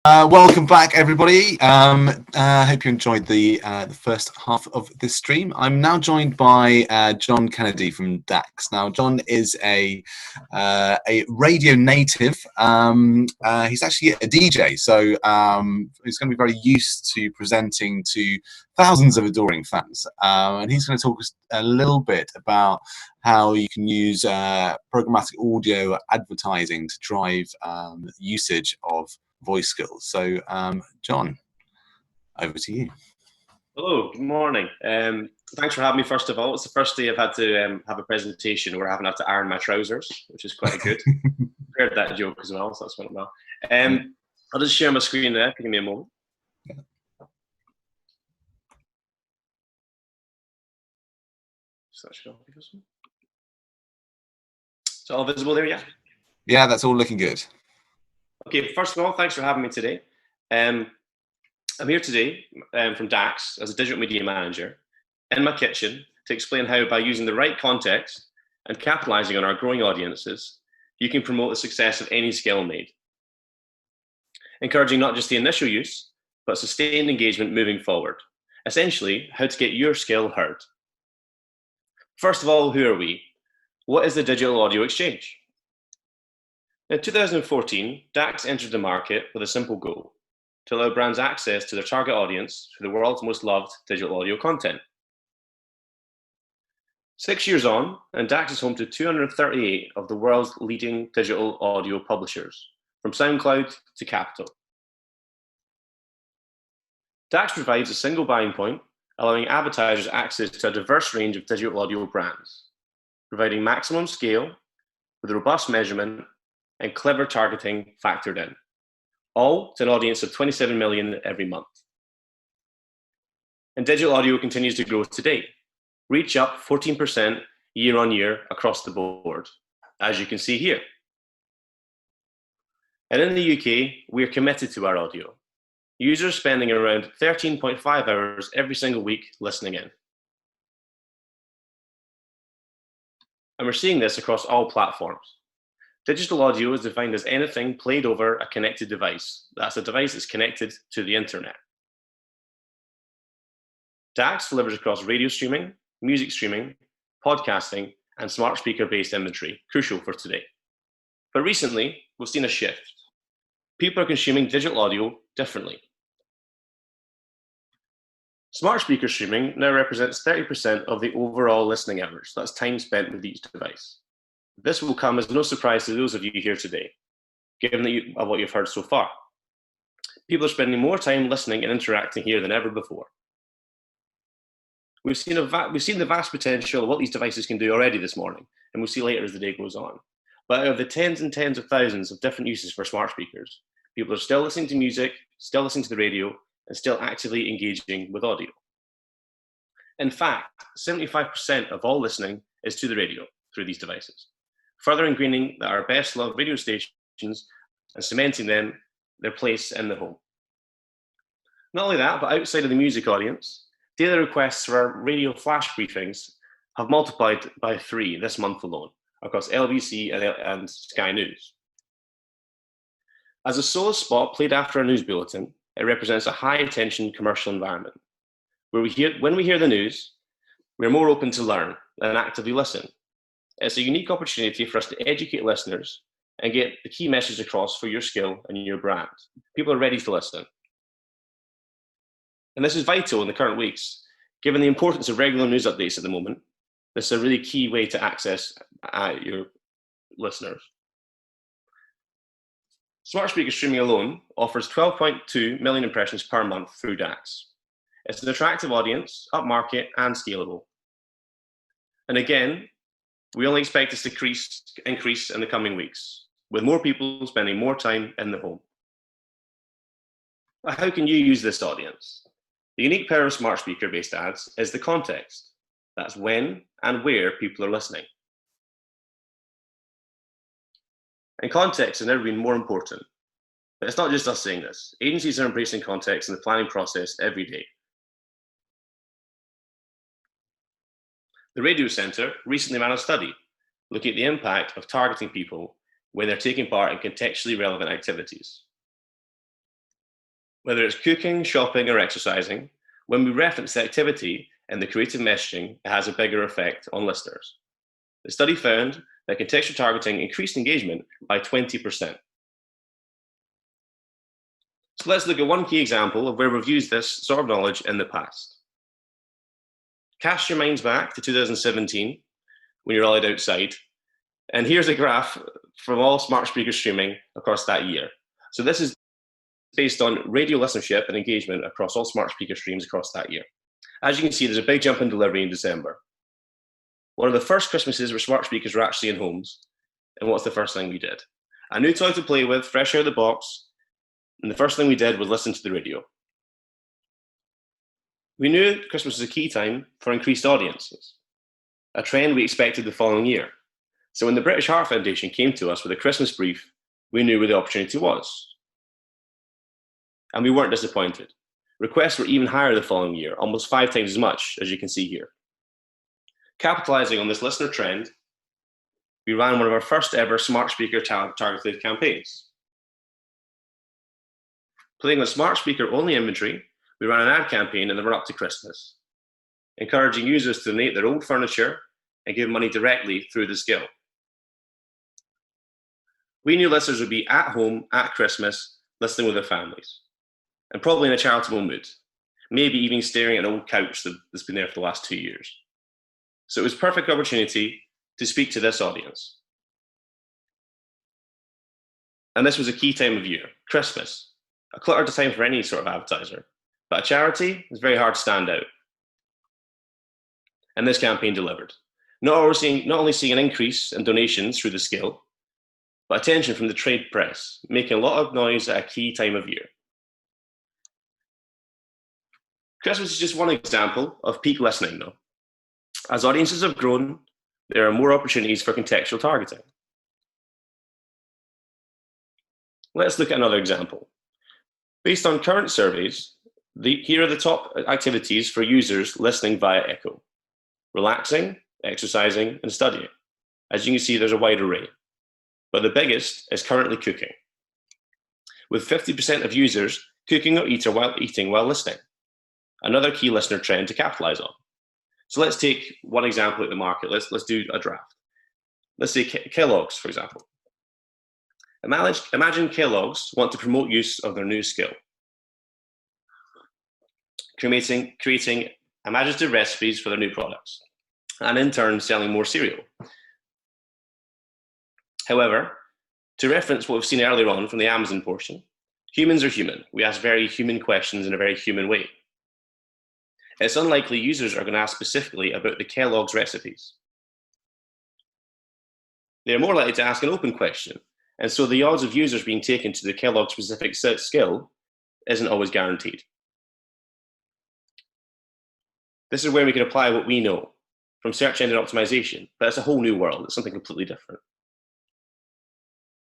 Welcome back, everybody. Hope you enjoyed the first half of this stream. I'm now joined by John Kennedy from DAX. Now, John is a radio native. He's actually a DJ, so he's going to be very used to presenting to thousands of adoring fans. And he's going to talk us a little bit about how you can use programmatic audio advertising to drive usage of voice skills. So, John, over to you. Hello, good morning. Thanks for having me, first of all. It's the first day I've had to have a presentation where I haven't had to iron my trousers, which is quite good. Heard that joke as well, so that's went well. I'll just share my screen there. Give me a moment. Yeah. So that should all be visible. Is it all visible there, yeah? Yeah, that's all looking good. Okay, first of all, thanks for having me today. I'm here today from DAX as a digital media manager in my kitchen to explain how, by using the right context and capitalizing on our growing audiences, you can promote the success of any skill made. Encouraging not just the initial use, but sustained engagement moving forward. Essentially, how to get your skill heard. First of all, who are we? What is the Digital Audio Exchange? In 2014, DAX entered the market with a simple goal: to allow brands access to their target audience through the world's most loved digital audio content. 6 years on, and DAX is home to 238 of the world's leading digital audio publishers, from SoundCloud to Capital. DAX provides a single buying point, allowing advertisers access to a diverse range of digital audio brands, providing maximum scale with robust measurement and clever targeting factored in, all to an audience of 27 million every month. And digital audio continues to grow today, reach up 14% year on year across the board, as you can see here. And in the UK, we are committed to our audio. Users spending around 13.5 hours every single week listening in. And we're seeing this across all platforms. Digital audio is defined as anything played over a connected device. That's a device that's connected to the internet. DAX delivers across radio streaming, music streaming, podcasting, and smart speaker-based inventory, crucial for today. But recently, we've seen a shift. People are consuming digital audio differently. Smart speaker streaming now represents 30% of the overall listening hours. That's time spent with each device. This will come as no surprise to those of you here today, given what you've heard so far. People are spending more time listening and interacting here than ever before. We've seen the vast potential of what these devices can do already this morning, and we'll see later as the day goes on. But out of the tens and tens of thousands of different uses for smart speakers, people are still listening to music, still listening to the radio, and still actively engaging with audio. In fact, 75% of all listening is to the radio through these devices, further ingraining our best loved radio stations and cementing their place in the home. Not only that, but outside of the music audience, daily requests for our radio flash briefings have multiplied by 3 this month alone across LBC and Sky News. As a solo spot played after a news bulletin, it represents a high attention commercial environment where when we hear the news, we're more open to learn and actively listen. It's a unique opportunity for us to educate listeners and get the key message across for your skill and your brand. People are ready to listen. And this is vital in the current weeks. Given the importance of regular news updates at the moment, this is a really key way to access your listeners. Smart speaker streaming alone offers 12.2 million impressions per month through DAX. It's an attractive audience, upmarket, and scalable. And again, we only expect this to increase in the coming weeks, with more people spending more time in the home. How can you use this audience? The unique power of smart speaker-based ads is the context. That's when and where people are listening. And context has never been more important. But it's not just us saying this. Agencies are embracing context in the planning process every day. The Radio Centre recently ran a study looking at the impact of targeting people when they're taking part in contextually relevant activities. Whether it's cooking, shopping, or exercising, when we reference the activity in the creative messaging, it has a bigger effect on listeners. The study found that contextual targeting increased engagement by 20%. So let's look at one key example of where we've used this sort of knowledge in the past. Cast your minds back to 2017 when you're allowed outside. And here's a graph from all smart speaker streaming across that year. So this is based on radio listenership and engagement across all smart speaker streams across that year. As you can see, there's a big jump in delivery in December. One of the first Christmases where smart speakers were actually in homes. And what's the first thing we did? A new toy to play with, fresh out of the box. And the first thing we did was listen to the radio. We knew Christmas was a key time for increased audiences, a trend we expected the following year. So when the British Heart Foundation came to us with a Christmas brief, we knew where the opportunity was. And we weren't disappointed. Requests were even higher the following year, almost 5 times as much, as you can see here. Capitalizing on this listener trend, we ran one of our first ever smart speaker targeted campaigns. Playing on smart speaker only inventory, we ran an ad campaign in the run up to Christmas, encouraging users to donate their old furniture and give money directly through the skill. We knew listeners would be at home at Christmas, listening with their families, and probably in a charitable mood, maybe even staring at an old couch that's been there for the last 2 years. So it was a perfect opportunity to speak to this audience. And this was a key time of year, Christmas, a cluttered time for any sort of advertiser, but a charity is very hard to stand out. And this campaign delivered. Not only seeing an increase in donations through the skill, but attention from the trade press, making a lot of noise at a key time of year. Christmas is just one example of peak listening, though. As audiences have grown, there are more opportunities for contextual targeting. Let's look at another example. Based on current surveys, here are the top activities for users listening via Echo: relaxing, exercising, and studying. As you can see, there's a wide array, but the biggest is currently cooking, with 50% of users cooking or eating while listening, another key listener trend to capitalize on. So let's take one example at the market. Let's do a draft. Let's say Kellogg's, for example. Imagine Kellogg's want to promote use of their new skill, creating imaginative recipes for their new products, and in turn selling more cereal. However, to reference what we've seen earlier on from the Amazon portion, humans are human. We ask very human questions in a very human way. It's unlikely users are going to ask specifically about the Kellogg's recipes. They're more likely to ask an open question, and so the odds of users being taken to the Kellogg specific skill isn't always guaranteed. This is where we can apply what we know from search engine optimization, but it's a whole new world. It's something completely different.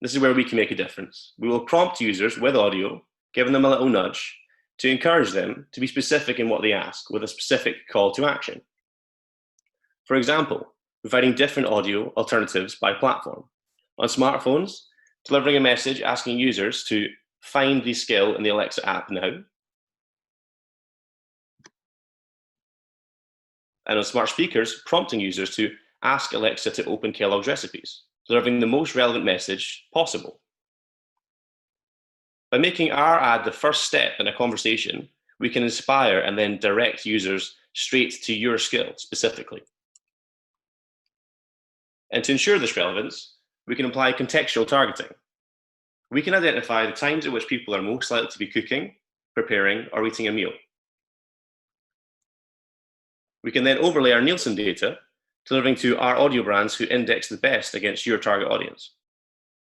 This is where we can make a difference. We will prompt users with audio, giving them a little nudge to encourage them to be specific in what they ask with a specific call to action. For example, providing different audio alternatives by platform. On smartphones, delivering a message asking users to find the skill in the Alexa app now. And on smart speakers, prompting users to ask Alexa to open Kellogg's recipes, delivering the most relevant message possible. By making our ad the first step in a conversation, we can inspire and then direct users straight to your skill specifically. And to ensure this relevance, we can apply contextual targeting. We can identify the times at which people are most likely to be cooking, preparing, or eating a meal. We can then overlay our Nielsen data, delivering to our audio brands who index the best against your target audience.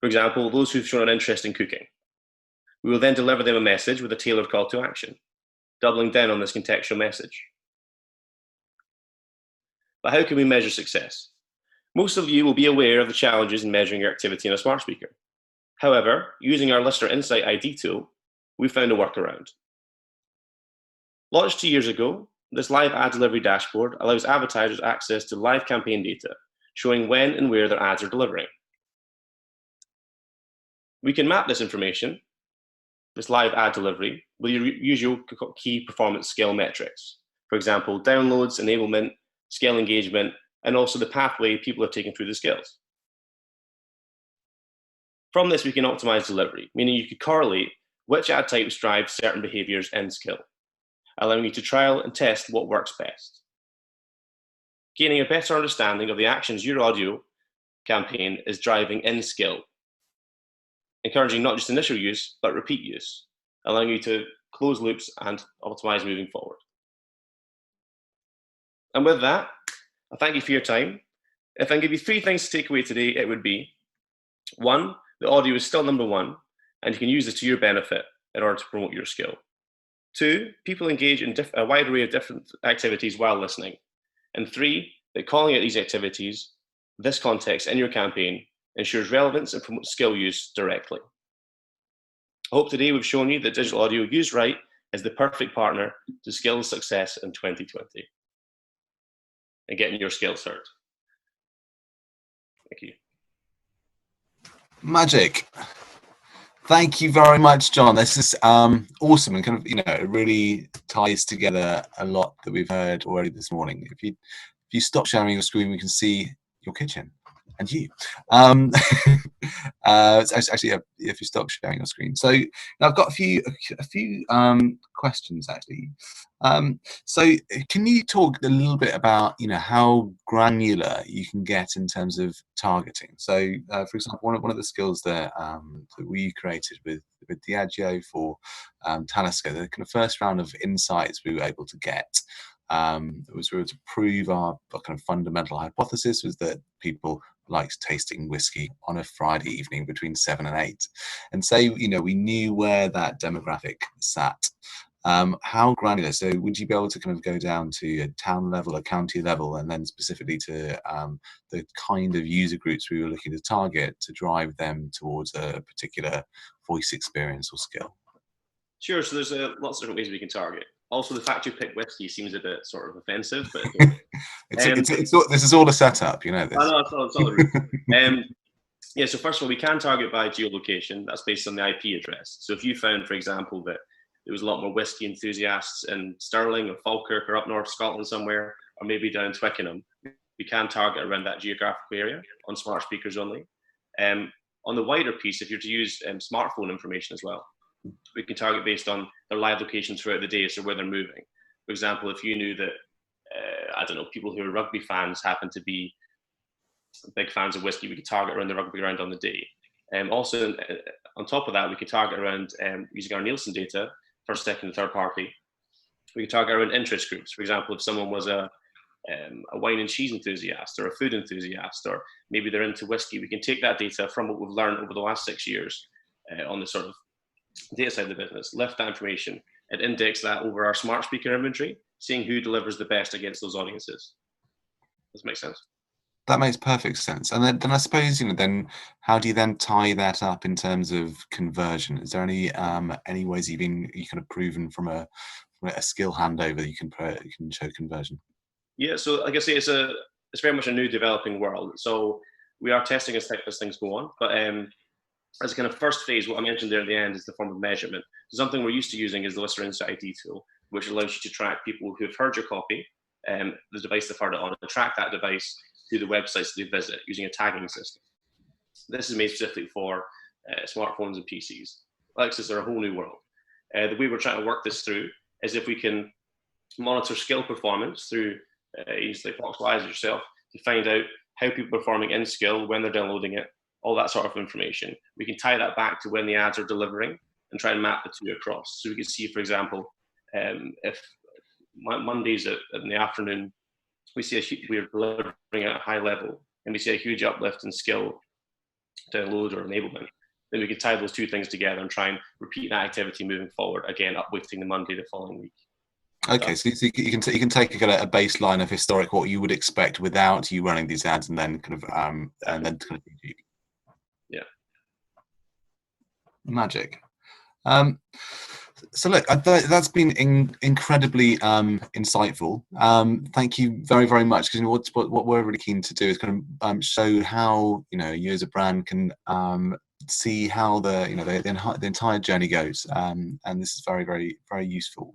For example, those who've shown an interest in cooking. We will then deliver them a message with a tailored call to action, doubling down on this contextual message. But how can we measure success? Most of you will be aware of the challenges in measuring your activity in a smart speaker. However, using our Listener Insight ID tool, we found a workaround. Launched 2 years ago, this live ad delivery dashboard allows advertisers access to live campaign data, showing when and where their ads are delivering. We can map this information this live ad delivery with your usual key performance scale metrics. For example, downloads, enablement, scale engagement, and also the pathway people are taking through the skills. From this, we can optimize delivery, meaning you could correlate which ad types drive certain behaviors in skill, allowing you to trial and test what works best. Gaining a better understanding of the actions your audio campaign is driving in skill, encouraging not just initial use, but repeat use, allowing you to close loops and optimize moving forward. And with that, I thank you for your time. If I can give you 3 things to take away today, it would be: 1, the audio is still number 1, and you can use this to your benefit in order to promote your skill. 2, people engage in a wide array of different activities while listening. And 3, that calling out these activities, this context in your campaign, ensures relevance and promotes skill use directly. I hope today we've shown you that digital audio used right is the perfect partner to skills success in 2020 and getting your skills heard. Thank you. Magic. Thank you very much, John. This is awesome, and kind of, it really ties together a lot that we've heard already this morning. If you stop sharing your screen, we can see your kitchen and you. Actually, if you stop sharing your screen. So now I've got a few questions actually. So can you talk a little bit about how granular you can get in terms of targeting? So for example, one of the skills that we created with Diageo for Talisker, the kind of first round of insights we were able to get was we were to prove our kind of fundamental hypothesis was that people liked tasting whiskey on a Friday evening between 7 and 8, and say we knew where that demographic sat. How granular? So would you be able to kind of go down to a town level, a county level, and then specifically to the kind of user groups we were looking to target to drive them towards a particular voice experience or skill? Sure. So there's lots of different ways we can target. Also, the fact you picked whiskey seems a bit sort of offensive, but this is all a setup, this. I know, it's all the route. Yeah, so first of all, we can target by geolocation. That's based on the IP address. So if you found, for example, that there was a lot more whiskey enthusiasts in Stirling or Falkirk or up north Scotland somewhere, or maybe down in Twickenham, we can target around that geographical area on smart speakers only. On the wider piece, if you're to use smartphone information as well, we can target based on their live location throughout the day, so where they're moving. For example, if you knew that, I don't know, people who are rugby fans happen to be big fans of whiskey, we could target around the rugby ground on the day. Also, on top of that, we could target around, using our Nielsen data, first, second, and third party, we could target around interest groups. For example, if someone was a wine and cheese enthusiast or a food enthusiast, or maybe they're into whiskey, we can take that data from what we've learned over the last 6 years on the sort of data side of the business, lift that information and index that over our smart speaker inventory, seeing who delivers the best against those audiences. Does that make sense? That makes perfect sense. And then I suppose, then how do you then tie that up in terms of conversion? Is there any ways you kind of proven from a skill handover that you can show conversion? Yeah, so like I say, it's very much a new developing world. So we are testing as things go on, but as a kind of first phase, what I mentioned there at the end is the form of measurement. So something we're used to using is the Listener Insight ID tool, which allows you to track people who have heard your copy, the device they've heard it on, and track that device to the websites they visit using a tagging system. This is made specifically for smartphones and PCs. Alexis are a whole new world. The way we're trying to work this through is if we can monitor skill performance through agencies like Foxwise yourself to find out how people are performing in skill, when they're downloading it, all that sort of information. We can tie that back to when the ads are delivering and try and map the two across. So we can see, for example, if Mondays in the afternoon, we're delivering at a high level and we see a huge uplift in skill download or enablement, then we can tie those two things together and try and repeat that activity moving forward, again, uplifting the Monday the following week. Okay, so you can take a baseline of historic what you would expect without you running these ads, and then kind of yeah, magic. So look, that's been incredibly insightful. Thank you very, very much. Because what we're really keen to do is kind of show how you as a brand can see how the entire journey goes, and this is very, very, very useful.